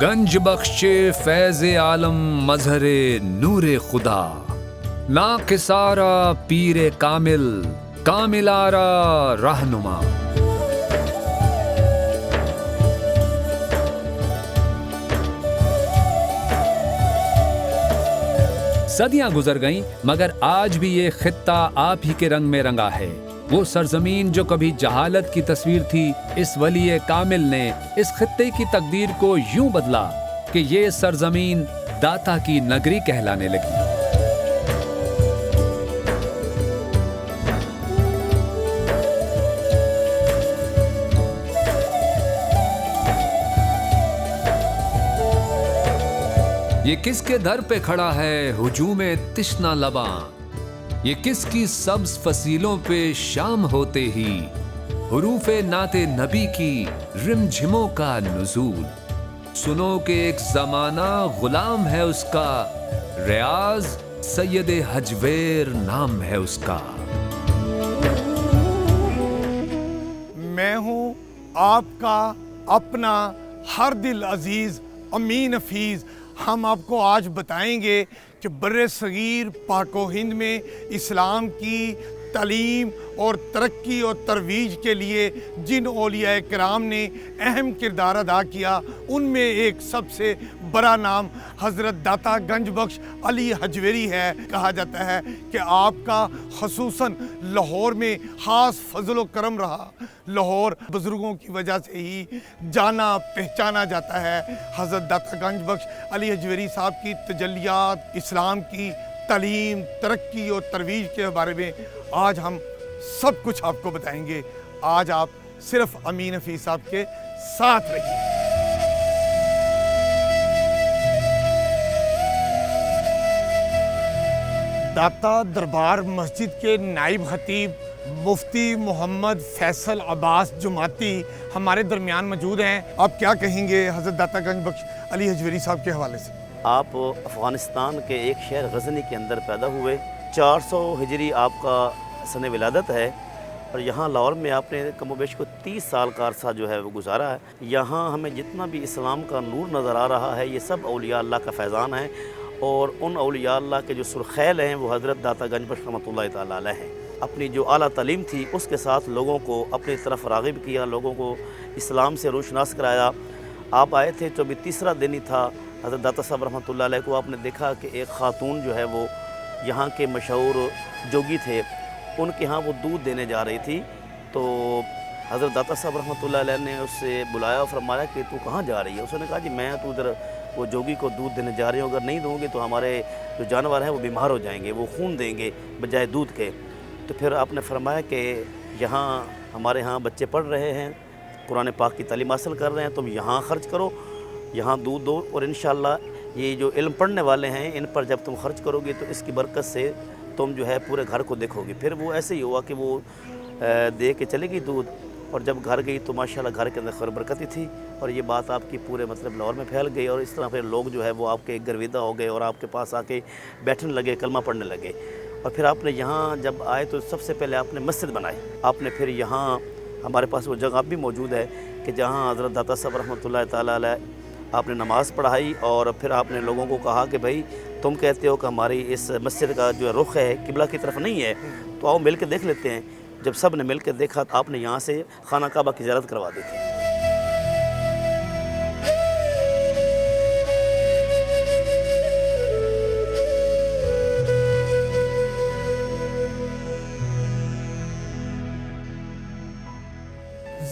गंज बख्शे फैज़ आलम मजहरे नूरे खुदा, ना किसारा पीरे कामिल, कामिलारा रहनुमा। सदियां गुजर गईं, मगर आज भी ये खित्ता आप ही के रंग में रंगा है। वो सरजमीन जो कभी जहालत की तस्वीर थी, इस वली कामिल ने इस खित्ते की तकदीर को यूं बदला कि ये सरजमीन दाता की नगरी कहलाने लगी। ये किसके दर पे खड़ा है हुजूमे तिश्ना लबां, ये किसकी सब्ज फसीलों पे शाम होते ही हुरूफे नाते नबी की रिमझिमों का नुज़ूल। सुनो कि एक जमाना गुलाम है उसका, रियाज सैयद हजवेर नाम है उसका। मैं हूँ आपका अपना हर दिल अजीज अमीन हफीज। हम आपको आज बताएंगे कि बर्रे सगीर पाको हिंद में इस्लाम की तालीम और तरक्की और तरवीज के लिए जिन औलिया किराम ने अहम किरदार अदा किया, उनमें एक सबसे बड़ा नाम हज़रत दाता गंज बख्श अली हजवेरी है। कहा जाता है कि आपका खसूसन लाहौर में ख़ास फजल करम रहा। लाहौर बुज़ुर्गों की वजह से ही जाना पहचाना जाता है। हज़रत दाता गंज बख्श अली हजवेरी साहब की तजल्लियात, इस्लाम की तालीम, तरक्की और तरवीज के बारे में आज हम सब कुछ आपको बताएंगे। आज आप सिर्फ अमीन हफीज साहब के साथ रहिए। दाता दरबार मस्जिद के नाइब खतीब मुफ्ती मोहम्मद फैसल अब्बास जुमाती हमारे दरमियान मौजूद हैं। आप क्या कहेंगे हज़रत दाता गंज बख्श अली हजवेरी साहब के हवाले से? आप अफ़गानिस्तान के एक शहर गज़नी के अंदर पैदा हुए। 400 हिजरी आपका सन विलादत है और यहाँ लाहौर में आपने कमोबेश को 30 साल का अरसा जो है वो गुजारा है। यहाँ हमें जितना भी इस्लाम का नूर नज़र आ रहा है, ये सब औलिया अल्लाह का फैज़ान है और उन औलिया अल्लाह के जो सुरखैल हैं वो हज़रत दाता गंज बख्श रहमतुल्लाह तआला अलैह हैं। अपनी जो आला तालीम थी उसके साथ लोगों को अपनी तरफ राग़िब किया, लोगों को इस्लाम से रोशनास कराया। आप आए थे तो अभी तीसरा दिन ही था। हज़रत दाता साहब रहमतुल्लाह अलैह को आपने देखा कि एक ख़ातून जो है वो यहाँ के मशहूर जोगी थे, उनके यहाँ वो दूध देने जा रही थी। तो हज़रत दाता साहब रहमतुल्लाह अलैह ने उससे बुलाया और फरमाया कि तू कहाँ जा रही है? उसने कहा जी मैं तो उधर वो जोगी को दूध देने जा रही हूँ, अगर नहीं दूँगी तो हमारे जो जानवर हैं वो बीमार हो जाएंगे, वो खून देंगे बजाय दूध के। तो फिर आपने फरमाया कि यहाँ हमारे यहाँ बच्चे पढ़ रहे हैं, कुरान पाक की तालीम हासिल कर रहे हैं, तुम यहाँ ख़र्च करो, यहाँ दूध दो और इंशाअल्लाह ये जो इल्म पढ़ने वाले हैं इन पर जब तुम खर्च करोगे तो इसकी बरकत से तुम जो है पूरे घर को देखोगे। फिर वो ऐसे ही हुआ कि वो दे के चली गई दूध और जब घर गई तो माशाल्लाह घर के अंदर खैर बरकत ही थी और ये बात आपकी पूरे मतलब लाहौर में फैल गई और इस तरह फिर लोग जो है वो आपके गर्विदा हो गए और आपके पास आके बैठने लगे, कलमा पढ़ने लगे। और फिर आपने यहाँ जब आए तो सबसे पहले आपने मस्जिद बनाई। आपने फिर यहाँ हमारे पास वो जगह भी मौजूद है कि जहाँ हज़रत दाता साहब रहमतुल्लाह तआला अलैह आपने नमाज़ पढ़ाई और फिर आपने लोगों को कहा कि भाई तुम कहते हो कि हमारी इस मस्जिद का जो रुख है किबला की तरफ नहीं है, तो आओ मिल के देख लेते हैं। जब सब ने मिल कर देखा तो आपने यहाँ से खाना काबा की ज़ियारत करवा दी थी।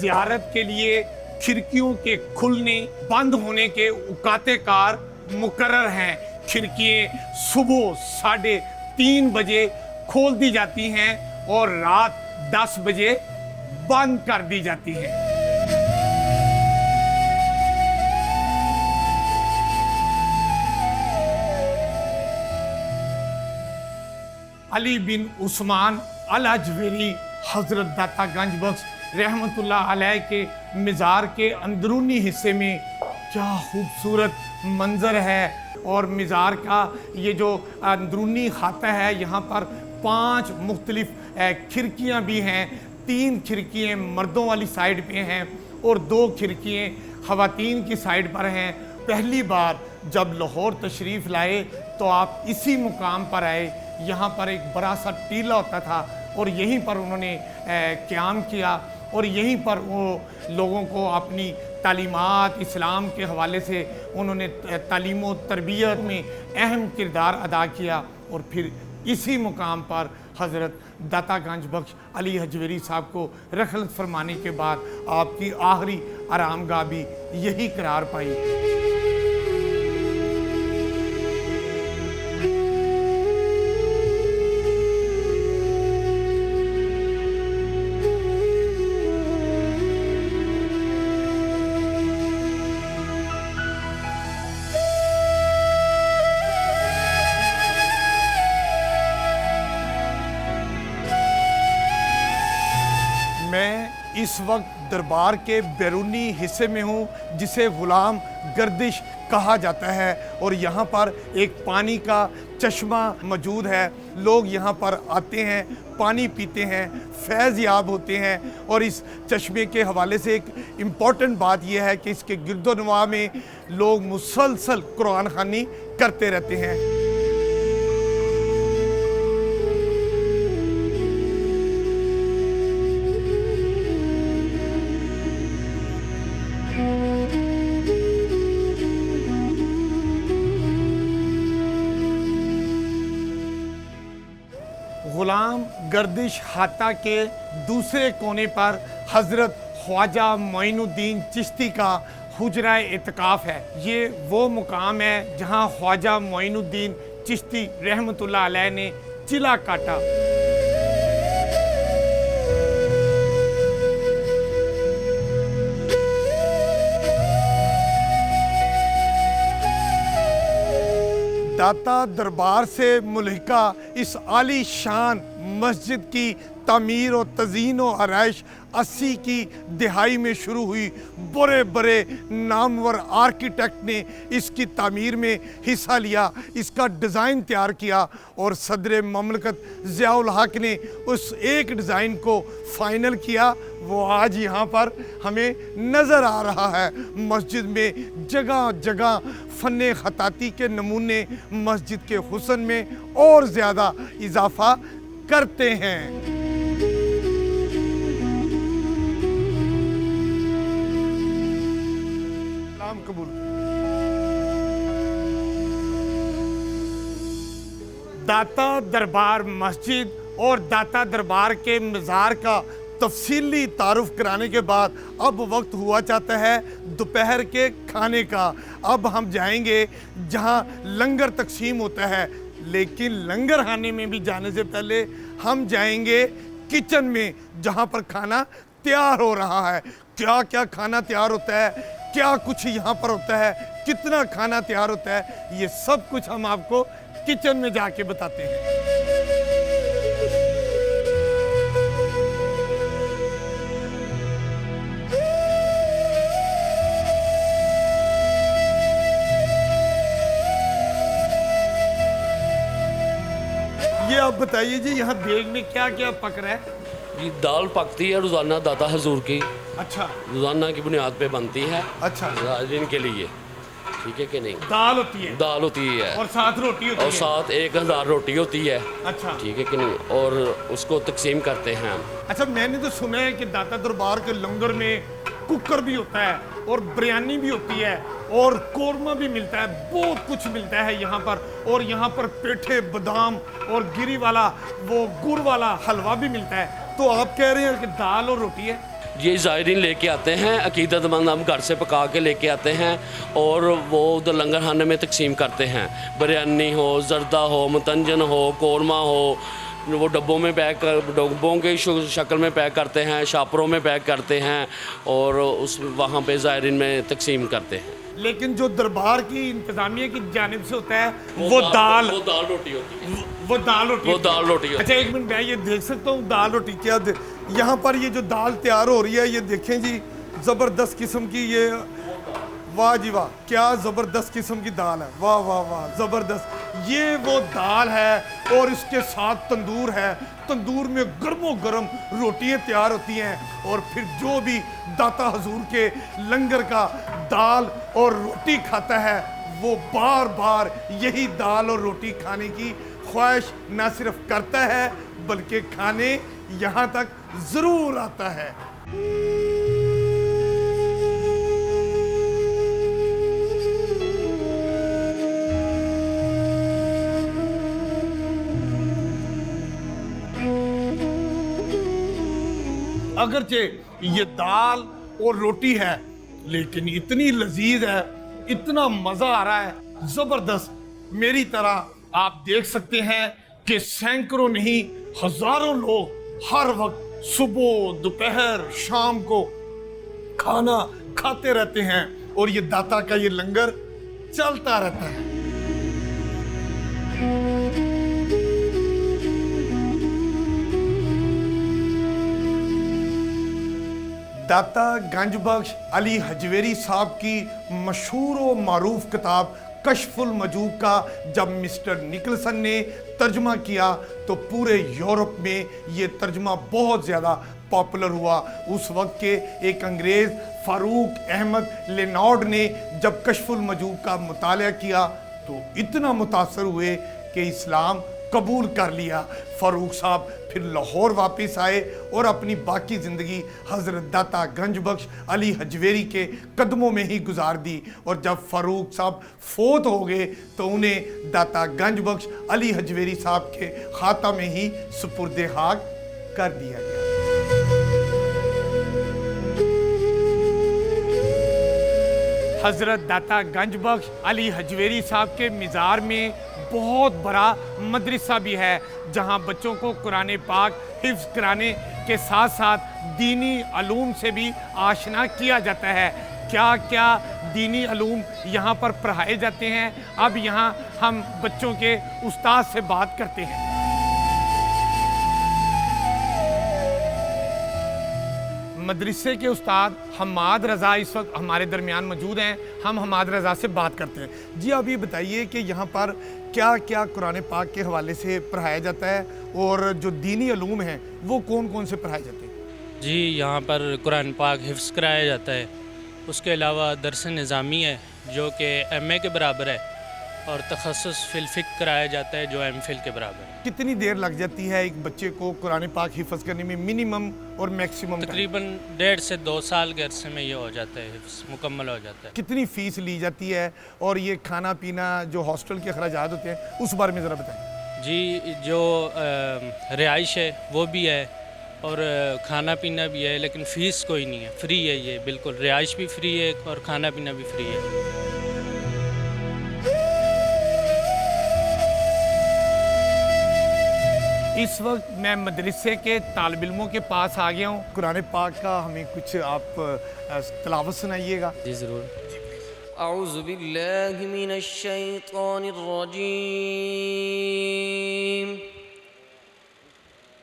ज़ियारत के लिए खिड़कियों के खुलने बंद होने के औकाते कार मुकर्रर हैं। खिड़कियाँ सुबह 3:30 बजे खोल दी जाती हैं और रात 10 बजे बंद कर दी जाती हैं। अली बिन उस्मान अल हजवेरी हज़रत दाता गंज बख्श रहमतुल्लाह अलैह के मिज़ार के अंदरूनी हिस्से में क्या खूबसूरत मंज़र है। और मिज़ार का ये जो अंदरूनी खाता है, यहाँ पर 5 मुख्तलिफ खिड़कियाँ भी हैं। 3 खिड़कियाँ मर्दों वाली साइड पे हैं और 2 खिड़कियाँ ख़वातीन की साइड पर हैं। पहली बार जब लाहौर तशरीफ़ लाए तो आप इसी मुकाम पर आए। यहाँ पर एक बड़ा सा टीला होता था और यहीं पर उन्होंने क़याम किया और यहीं पर वो लोगों को अपनी तालीमात इस्लाम के हवाले से उन्होंने तालीम व तरबियत में अहम किरदार अदा किया। और फिर इसी मुकाम पर हज़रत दाता गंज बख्श अली हजवेरी साहब को रखलत फरमाने के बाद आपकी आखिरी आरामगाह भी यही करार पाई। मैं इस वक्त दरबार के बैरूनी हिस्से में हूँ जिसे ग़ुलाम गर्दिश कहा जाता है और यहाँ पर एक पानी का चश्मा मौजूद है। लोग यहाँ पर आते हैं, पानी पीते हैं, फैज़ याब होते हैं। और इस चश्मे के हवाले से एक इम्पॉर्टेंट बात यह है कि इसके गिरदोनवा में लोग मुसलसल कुरान ख़वानी करते रहते हैं। ग़ुलाम गर्दिश हाता के दूसरे कोने पर हज़रत ख्वाजा मोइनुद्दीन चिश्ती का हुजरा इत्काफ़ है। ये वो मुकाम है जहाँ ख्वाजा मोइनुद्दीन चिश्ती रहमतुल्लाह अलैह ने चिला काटा। दाता दरबार से मुल्हिका इस आली शान मस्जिद की तामीर और तज़ीन और आराइश 80 की दिहाई में शुरू हुई। बड़े बड़े नामवर आर्किटेक्ट ने इसकी तामीर में हिस्सा लिया, इसका डिज़ाइन तैयार किया और सदर ममलकत ज़ियाउल हक ने उस एक डिज़ाइन को फ़ाइनल किया। वो आज यहाँ पर हमें नज़र आ रहा है। मस्जिद में जगह जगह फ़न ख़ताती के नमूने मस्जिद के हुस्न में और ज़्यादा इजाफ़ा करते हैं। कबूल। दाता दरबार मस्जिद और दाता दरबार के मज़ार का तफसीली तारुफ कराने के बाद अब वक्त हुआ चाहता है दोपहर के खाने का। अब हम जाएंगे जहां लंगर तकसीम होता है, लेकिन लंगर खाने में भी जाने से पहले हम जाएंगे किचन में जहां पर खाना तैयार हो रहा है। क्या क्या खाना तैयार होता है, क्या कुछ यहाँ पर होता है, कितना खाना तैयार होता है, ये सब कुछ हम आपको किचन में जाके बताते हैं। ये आप बताइए जी, यहाँ देग में क्या क्या पक रहा है? ये दाल पकती है रोज़ाना दाता हजूर की। अच्छा, रोज़ाना की बुनियाद पे बनती है। अच्छा, इनके लिए ठीक है कि नहीं? दाल होती है, दाल होती है और साथ रोटी होती है, और साथ 1000 रोटी होती है। अच्छा, ठीक है कि नहीं? और उसको तकसीम करते हैं हम। अच्छा, मैंने तो सुना है कि दाता दरबार के लंगर में कुकर भी होता है और बिरयानी भी होती है और कोरमा भी मिलता है, बहुत कुछ मिलता है यहाँ पर। और यहाँ पर पेठे, बादाम और गिरी वाला वो गुड़ वाला हलवा भी मिलता है। तो आप कह रहे हैं कि दाल और रोटी है? ये ज़ायरीन लेके आते हैं, अकीदतमंद हम घर से पका के लेके आते हैं और वो उधर लंगर खाने में तकसीम करते हैं। बिरयानी हो, जर्दा हो, मतंजन हो, कोरमा हो, वो डब्बों में पैक कर, डब्बों के शक्ल में पैक करते हैं, शापरों में पैक करते हैं और उस वहाँ पे ज़ायरीन में तकसीम करते हैं। लेकिन जो दरबार की इंतजामिया की जानिब से होता है वो दाल रोटी होती है। वो दाल रोटी होती है। अच्छा, एक मिनट, मैं ये देख सकता हूँ दाल रोटी क्या? यहाँ पर ये जो दाल तैयार हो रही है, ये देखें जी, ज़बरदस्त किस्म की, ये वाह जी वाह, क्या ज़बरदस्त किस्म की दाल है। वाह वाह वाह, ज़बरदस्त। ये वो दाल है और इसके साथ तंदूर है। तंदूर में गर्मो गर्म रोटियाँ तैयार होती हैं और फिर जो भी दाता हजूर के लंगर का दाल और रोटी खाता है वो बार बार यही दाल और रोटी खाने की ख्वाहिश न सिर्फ करता है बल्कि खाने यहाँ तक ज़रूर आता है। अगरचे ये दाल और रोटी है लेकिन इतनी लजीज है, इतना मजा आ रहा है, जबरदस्त। मेरी तरह आप देख सकते हैं कि सैकड़ों नहीं हजारों लोग हर वक्त सुबह दोपहर शाम को खाना खाते रहते हैं और ये दाता का ये लंगर चलता रहता है। दाता गंजबख्श अली हजवेरी साहब की मशहूर व मारूफ किताब कश्फुल मजूब का जब मिस्टर निकलसन ने तर्जमा किया तो पूरे यूरोप में ये तर्जमा बहुत ज़्यादा पॉपुलर हुआ। उस वक्त के एक अंग्रेज़ फारूक अहमद लेनॉर्ड ने जब कश्फुल मजूब का मुताला किया तो इतना मुतासर हुए कि इस्लाम कबूल कर लिया। फारूक साहब फिर लाहौर वापस आए और अपनी बाकी ज़िंदगी हज़रत दाता गंजबख्श अली हजवेरी के कदमों में ही गुजार दी और जब फारूक साहब फोत हो गए तो उन्हें दाता गंजबख्श अली हजवेरी साहब के खाता में ही सुपुर्दे खाक कर दिया गया। हज़रत दाता गंजबख्श अली हजवेरी साहब के मिज़ार में बहुत बड़ा मदरसा भी है जहां बच्चों को कुरान पाक हिफ्ज़ कराने के साथ साथ दीनी अलूम से भी आशना किया जाता है। क्या क्या दीनी अलूम यहाँ पर पढ़ाए जाते हैं, अब यहाँ हम बच्चों के उस्ताद से बात करते हैं। मदरसे के उस्ताद हमाद रज़ा इस वक्त हमारे दरमियान मौजूद हैं। हम हमाद रज़ा से बात करते हैं। जी आप ये बताइए कि यहाँ पर क्या क्या कुरान पाक के हवाले से पढ़ाया जाता है और जो दीनी अलूम हैं वो कौन कौन से पढ़ाए जाते हैं? जी यहाँ पर कुरान पाक हिफ्ज़ कराया जाता है। उसके अलावा दर्स निज़ामी है जो कि MA के बराबर है और तखस्सुस फिल फ़िक़्ह कराया जाता है जो MPhil के बराबर है। कितनी देर लग जाती है एक बच्चे को कुरान पाक हिफ्ज़ करने में, मिनिमम और मैक्सिमम? तकरीबन 1.5 से 2 साल के अरसे में ये हो जाता है, हिफ्ज़ मुकम्मल हो जाता है। कितनी फ़ीस ली जाती है और ये खाना पीना जो हॉस्टल के अखराजात होते हैं उस बारे में ज़रा बताएं। जी जो रिहाइश है वो भी है और खाना पीना भी है, लेकिन फ़ीस कोई नहीं है, फ्री है ये बिल्कुल। रिहाइश भी फ्री है और खाना पीना भी फ्री है। इस वक्त मैं मदरसे के तालिब इल्मों के पास आ गया हूँ। कुरान पाक का हमें कुछ आप तिलावत सुनाइएगा। जी ज़रूर। अऊज़ु बिल्लाहि मिनश शैतानिर रजीम।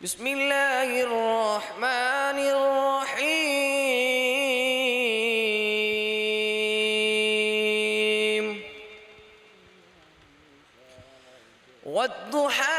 बिस्मिल्लाहिर रहमानिर रहीम। वद्दुहा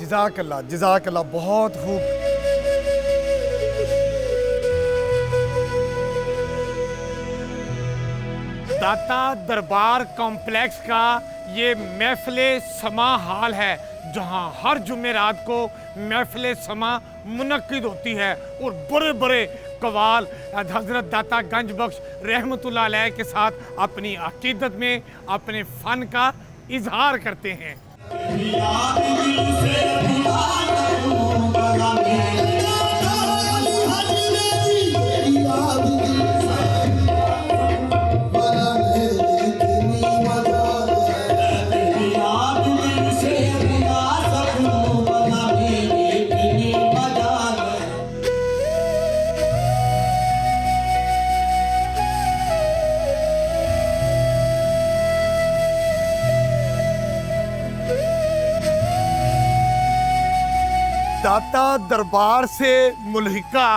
जज़ाकल्लाह बहुत खूब। दाता दरबार कॉम्प्लेक्स का ये महफिल समा हाल है, जहां हर जुमेरात को महफिल समा मुनक्किद होती है और बड़े बड़े कवाल हजरत दाता गंज बख्श रहमतुल्लाह अलैह के साथ अपनी अकीदत में अपने फ़न का इजहार करते हैं। दाता दरबार से मुल्हिका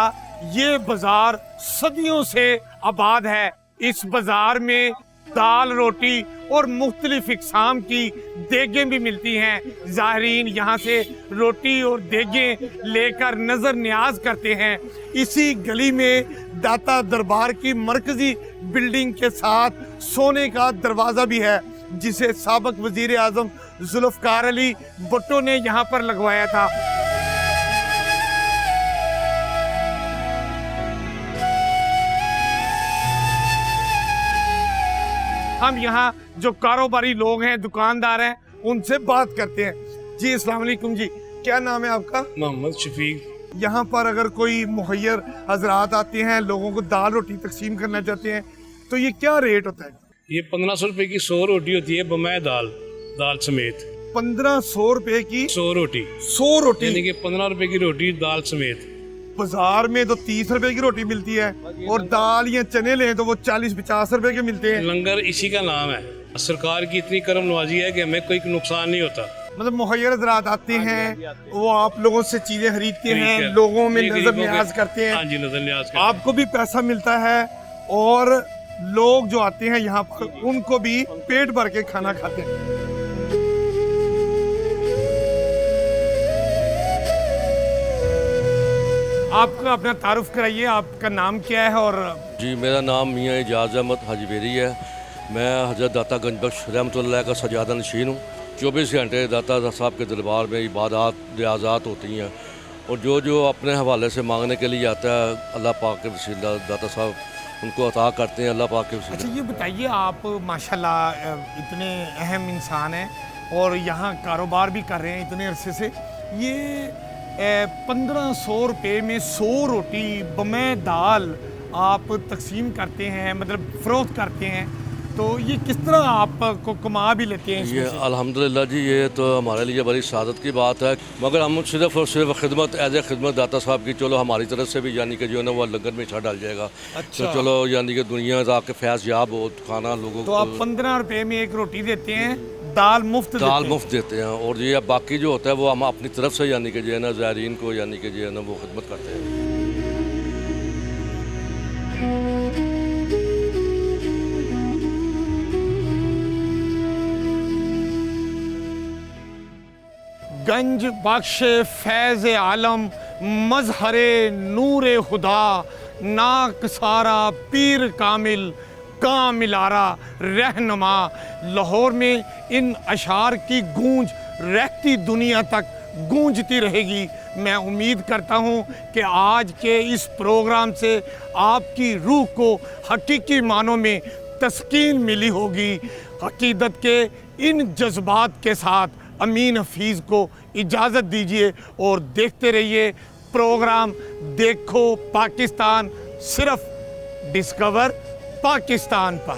ये बाजार सदियों से आबाद है। इस बाजार में दाल रोटी और मुख्तलिफ इकसाम की देगें भी मिलती हैं। ज़ाहिरीन यहाँ से रोटी और देगें लेकर नजर न्याज करते हैं। इसी गली में दाता दरबार की मरकजी बिल्डिंग के साथ सोने का दरवाज़ा भी है, जिसे साबिक वजीर आज़म जुल्फ़िकार अली भुट्टो ने यहाँ पर लगवाया था। हम यहाँ जो कारोबारी लोग हैं, दुकानदार हैं, उनसे बात करते हैं। जी अस्सलाम वालेकुम जी, क्या नाम है आपका? मोहम्मद शफीक। यहाँ पर अगर कोई मुहैयर हजरात आते हैं, लोगों को दाल रोटी तकसीम करना चाहते हैं, तो ये क्या रेट होता है? ये 1500 रुपए की 100 रोटी होती है, बमै दाल समेत। 1500 रुपए की 100 रोटी, 100 रोटी, यानी कि 15 रुपए की रोटी दाल समेत। बाजार में तो 30 रुपए की रोटी मिलती है, और दाल या चने लें तो वो 40-50 रुपए के मिलते हैं। लंगर इसी का नाम है। सरकार की इतनी करम नवाजी है कि हमें कोई नुकसान नहीं होता। मतलब मुहैयर हजरात आते हैं, वो आप लोगों से चीजें खरीदते हैं, लोगों में नजर न्याज करते हैं। हाँ जी, नजर न्याज करते हैं। आपको भी पैसा मिलता है और लोग जो आते हैं यहाँ पर उनको भी पेट भर के खाना खाते हैं। आपका अपना तारुफ कराइए, आपका नाम क्या है? और जी, मेरा नाम मियाँ एजाज अहमद हाजीवेरी है। मैं हजरत दाता गंज बख्श रहमतुल्लाह का सजादा नशीन हूँ। 24 घंटे दाता साहब के दरबार में इबादत रियाज़ात होती हैं, और जो अपने हवाले से मांगने के लिए आता है, अल्लाह पाक के वसीला दाता साहब उनको अता करते हैं, अल्लाह पाक के वसीला। अच्छा, ये बताइए, आप माशाल्लाह इतने अहम इंसान हैं और यहाँ कारोबार भी कर रहे हैं इतने अरसे से। ये 1500 रुपये में 100 रोटी बमै दाल आप तकसीम करते हैं, मतलब फ़रोख्त करते हैं, तो ये किस तरह आपको कमा भी लेते हैं? ये अल्हम्दुलिल्लाह जी, ये तो हमारे लिए बड़ी सादत की बात है। मगर हम सिर्फ और सिर्फ खिदमत एज ए खिदमत दाता साहब की, चलो हमारी तरफ से भी यानी कि जो है ना वो लंगर में छा डाल जाएगा। अच्छा। तो चलो यानी कि दुनिया जाके फैज़ याब हो, खाना लोगों तो को। आप 15 रुपये में एक रोटी देते हैं, दाल मुफ्त देते हैं, और ये बाकी जो होता है वो हम अपनी तरफ से यानी कि जो है ना ज़ायरीन को यानी कि जो है ना वो खिदमत करते हैं। गंज बख्श फैज़ आलम मजहरे नूरे खुदा नाक सारा पीर कामिल कामिलारा रहनुमा। लाहौर में इन अशार की गूंज रहती दुनिया तक गूंजती रहेगी। मैं उम्मीद करता हूँ कि आज के इस प्रोग्राम से आपकी रूह को हकीकी मानों में तस्कीन मिली होगी। अकीदत के इन जज्बात के साथ अमीन हफीज़ को इजाज़त दीजिए और देखते रहिए प्रोग्राम देखो पाकिस्तान, सिर्फ डिस्कवर पाकिस्तान पर।